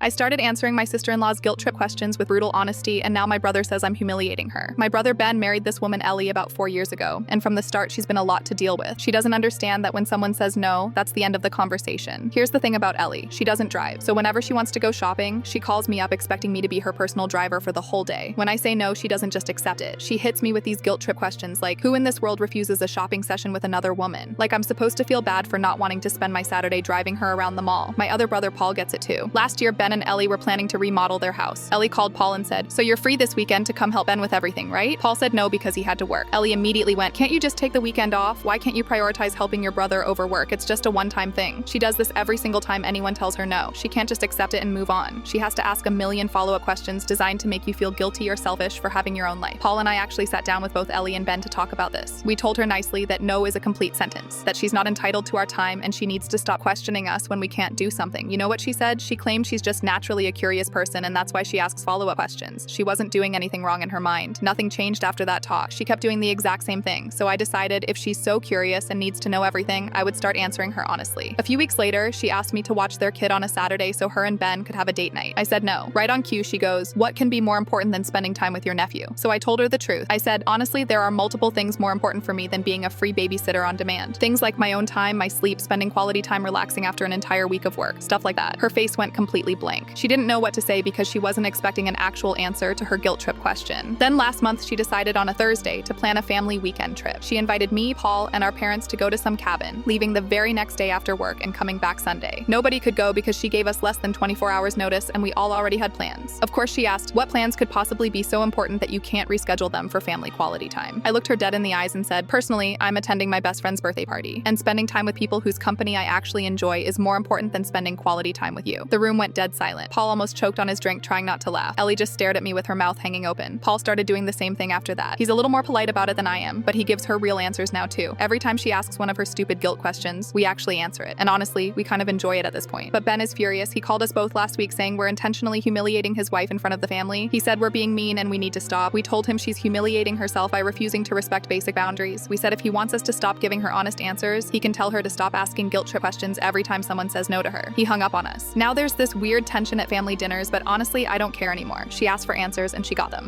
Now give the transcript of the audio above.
I started answering my sister-in-law's guilt trip questions with brutal honesty, and now my brother says I'm humiliating her. My brother Ben married this woman Ellie about 4 years ago, and from the start she's been a lot to deal with. She doesn't understand that when someone says no, that's the end of the conversation. Here's the thing about Ellie, she doesn't drive, so whenever she wants to go shopping, she calls me up expecting me to be her personal driver for the whole day. When I say no, she doesn't just accept it. She hits me with these guilt trip questions like, who in this world refuses a shopping session with another woman? Like I'm supposed to feel bad for not wanting to spend my Saturday driving her around the mall. My other brother Paul gets it too. Last year, Ben and Ellie were planning to remodel their house. Ellie called Paul and said, so you're free this weekend to come help Ben with everything, right? Paul said no because he had to work. Ellie immediately went, can't you just take the weekend off? Why can't you prioritize helping your brother over work? It's just a one-time thing. She does this every single time anyone tells her no. She can't just accept it and move on. She has to ask a million follow-up questions designed to make you feel guilty or selfish for having your own life. Paul and I actually sat down with both Ellie and Ben to talk about this. We told her nicely that no is a complete sentence, that she's not entitled to our time and she needs to stop questioning us when we can't do something. You know what she said? She claimed she's just naturally a curious person and that's why she asks follow-up questions. She wasn't doing anything wrong in her mind. Nothing changed after that talk. She kept doing the exact same thing. So I decided if she's so curious and needs to know everything, I would start answering her honestly. A few weeks later, she asked me to watch their kid on a Saturday so her and Ben could have a date night. I said no. Right on cue, she goes, what can be more important than spending time with your nephew? So I told her the truth. I said, honestly, there are multiple things more important for me than being a free babysitter on demand. Things like my own time, my sleep, spending quality time relaxing after an entire week of work, stuff like that. Her face went completely blank. She didn't know what to say because she wasn't expecting an actual answer to her guilt trip question. Then last month, she decided on a Thursday to plan a family weekend trip. She invited me, Paul, and our parents to go to some cabin, leaving the very next day after work and coming back Sunday. Nobody could go because she gave us less than 24 hours notice and we all already had plans. Of course, she asked, what plans could possibly be so important that you can't reschedule them for family quality time? I looked her dead in the eyes and said, personally, I'm attending my best friend's birthday party, and spending time with people whose company I actually enjoy is more important than spending quality time with you. The room went dead silent. Paul almost choked on his drink trying not to laugh. Ellie just stared at me with her mouth hanging open. Paul started doing the same thing after that. He's a little more polite about it than I am, but he gives her real answers now too. Every time she asks one of her stupid guilt questions, we actually answer it. And honestly, we kind of enjoy it at this point. But Ben is furious. He called us both last week saying we're intentionally humiliating his wife in front of the family. He said we're being mean and we need to stop. We told him she's humiliating herself by refusing to respect basic boundaries. We said if he wants us to stop giving her honest answers, he can tell her to stop asking guilt trip questions every time someone says no to her. He hung up on us. Now there's this weird tension at family dinners, but honestly, I don't care anymore. She asked for answers and she got them.